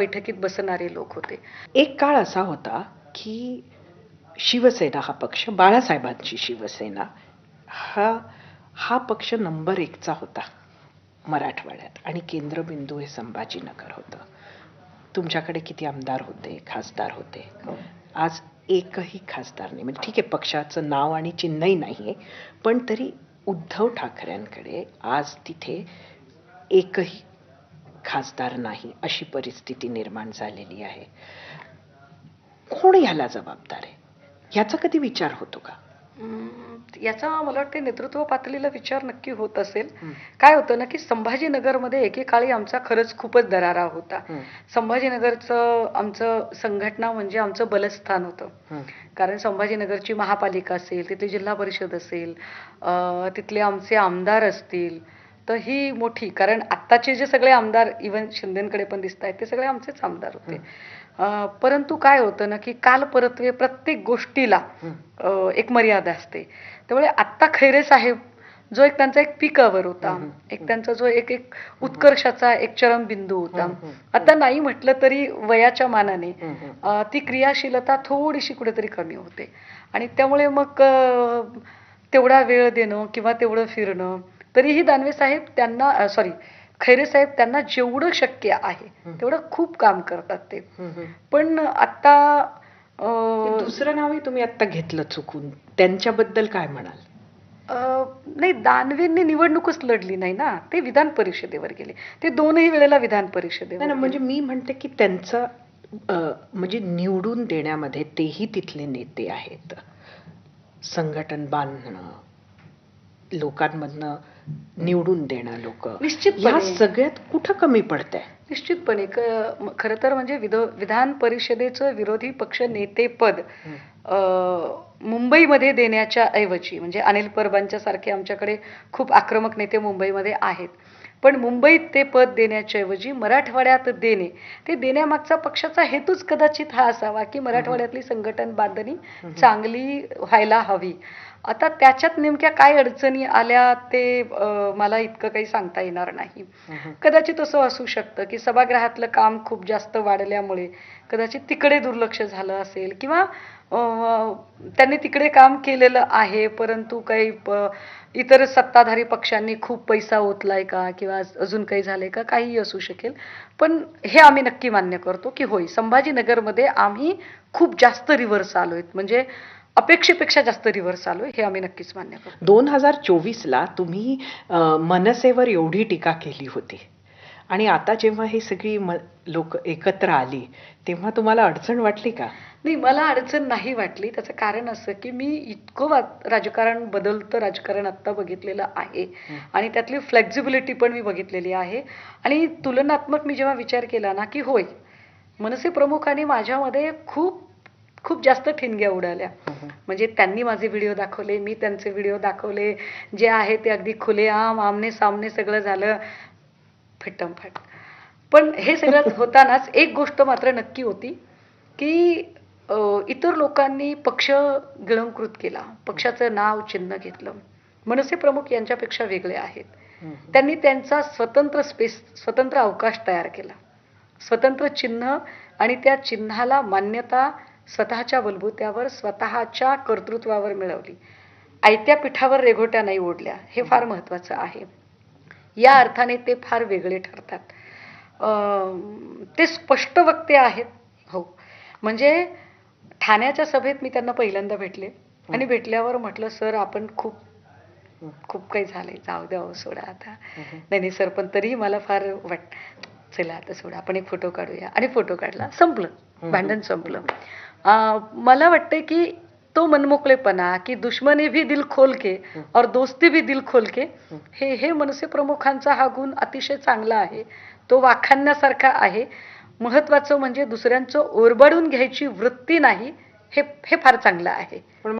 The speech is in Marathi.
बैठकीत बसणारे लोक होते. एक काळ असा होता की शिवसेना हा पक्ष, बाळासाहेबांची शिवसेना, हा हा पक्ष नंबर 1चा होता मराठवाड्यात आणि केंद्रबिंदू हे संभाजीनगर होतं. तुमच्याकडे किती आमदार होते, खासदार होते? आज एकही खासदार नाही. म्हणजे ठीक आहे, पक्षाचं नाव आणि चिन्हही नाहीये, पण तरी उद्धव ठाकरेंकडे आज तिथे एकही खासदार नाही, अशी परिस्थिती निर्माण झालेली आहे. कोण याला जबाबदार आहे? याचा कधी विचार होतो का? याचा मला वाटते नेतृत्व पातळीला विचार नक्की होत असेल. काय होतं ना की संभाजीनगरमध्ये एकेकाळी आमचा खरंच खूपच दरारा होता. संभाजीनगरचं आमचं संघटना म्हणजे आमचं बलस्थान होतं. कारण संभाजीनगरची महापालिका असेल, तिथली जिल्हा परिषद असेल, तिथले आमचे आमदार असतील, तर ही मोठी, कारण आत्ताचे जे सगळे आमदार इव्हन शिंदेकडे पण दिसत आहेत ते सगळे आमचेच आमदार होते. परंतु काय होतं ना की काल परत्वे प्रत्येक गोष्टीला एक मर्यादा असते. त्यामुळे आत्ता खैरे साहेब जो एक त्यांचा एक पिकावर होता, एक त्यांचा जो एक एक उत्कर्षाचा एक चरमबिंदू होता, आता नाही म्हटलं तरी वयाच्या मानाने ती क्रियाशीलता थोडीशी कुठेतरी कमी होते. आणि त्यामुळे मग तेवढा वेळ देणं किंवा तेवढं फिरणं, तरीही दानवे साहेब त्यांना खैरे साहेब त्यांना जेवढं शक्य आहे तेवढं खूप काम करतात ते. पण आता दुसरं नावही तुम्ही आता घेतलं चुकून, त्यांच्याबद्दल काय म्हणाल? नाही, दानवेंनी निवडणूकच लढली नाही ना, ते विधान परिषदेवर गेले. ते दोनही वेळेला विधान परिषदेवर. म्हणजे मी म्हणते की त्यांचं म्हणजे निवडून देण्यामध्ये तेही तिथले नेते आहेत. संघटन बांधणं, लोकांमधनं निवडून देणं, लोक निश्चितपणे या सगळ्यात कुठं कमी पडतंय? निश्चितपणे खरं तर म्हणजे विधान परिषदेचं विरोधी पक्ष नेतेपद मुंबईमध्ये देण्याच्या ऐवजी, म्हणजे अनिल परबांच्या सारखे आमच्याकडे खूप आक्रमक नेते मुंबईमध्ये आहेत, पण मुंबईत ते पद देण्याच्या ऐवजी मराठवाड्यात देणे, ते देण्यामागचा पक्षाचा हेतूच कदाचित हा असावा की मराठवाड्यातली संघटन बांधणी चांगली व्हायला हवी. आता त्याच्यात नेमक्या काय अडचणी आल्या ते मला इतकं काही सांगता येणार नाही. कदाचित असं असू शकतं की सभागृहातलं काम खूप जास्त वाढल्यामुळे कदाचित तिकडे दुर्लक्ष झालं असेल, किंवा त्यांनी तिकडे काम केलेलं आहे परंतु काही इतर सत्ताधारी पक्षांनी खूप पैसा ओतलाय का, किंवा अजून काही झालंय का, काहीही असू शकेल. पण हे आम्ही नक्की मान्य करतो की होय, संभाजीनगरमध्ये आम्ही खूप जास्त रिव्हर्स आलोय, म्हणजे अपेक्षेपेक्षा जास्त रिव्हर्स आलोय, हे आम्ही नक्कीच मान्य करतो. 2024ला तुम्ही मनसेवर एवढी टीका केली होती, आणि आता जेव्हा ही सगळी लोक एकत्र आली तेव्हा तुम्हाला अडचण वाटली का? नाही, मला अडचण नाही वाटली. त्याचं कारण असं की मी इतकं राजकारण, बदलतं राजकारण आत्ता बघितलेलं आहे आणि त्यातली फ्लेक्झिबिलिटी पण मी बघितलेली आहे. आणि तुलनात्मक मी जेव्हा विचार केला ना की होय, मनसे प्रमुखांनी माझ्यामध्ये खूप खूप जास्त ठिणग्या उडाल्या. म्हणजे त्यांनी माझे व्हिडिओ दाखवले, मी त्यांचे व्हिडिओ दाखवले, जे आहे ते अगदी खुलेआम आमने सामने सगळं झालं, फिट्टमफाट. पण हे सगळं होतानाच एक गोष्ट मात्र नक्की होती की इतर लोकांनी पक्ष गिळंकृत केला, पक्षाचं नाव चिन्ह घेतलं. मनसे प्रमुख यांच्यापेक्षा वेगळे आहेत. त्यांनी त्यांचा स्वतंत्र स्पेस, स्वतंत्र अवकाश तयार केला, स्वतंत्र चिन्ह, आणि त्या चिन्हाला मान्यता स्वतःच्या बलबुत्यावर, स्वतःच्या कर्तृत्वावर मिळवली. आयत्या पिठावर रेघोट्या नाही ओढल्या, हे फार महत्वाचं आहे. या अर्थाने ते फार वेगळे ठरतात. ते स्पष्ट वक्ते आहेत. हो, म्हणजे ठाण्याच्या सभेत मी त्यांना पहिल्यांदा भेटले आणि भेटल्यावर म्हटलं, सर आपण खूप खूप काही झालंय, जाऊ द्या सोडा आता. नाही सर, पण तरीही मला फार चला आता सोडा, आपण एक फोटो काढूया, आणि फोटो काढला, संपलं, भांडण संपलं. मला वाटतं की तो मनमोकळेपणा की दुश्मनी भी दिल खोल के और दोस्ती भी दिल खोल के, हे मनसे प्रमुखांचा हा गुण अतिशय चांगला आहे, तो वाखाणण्यासारखा आहे. महत्वाचं म्हणजे दुसऱ्यांचं ओरबाडून घ्यायची वृत्ती नाही, हे फार चांगलं आहे.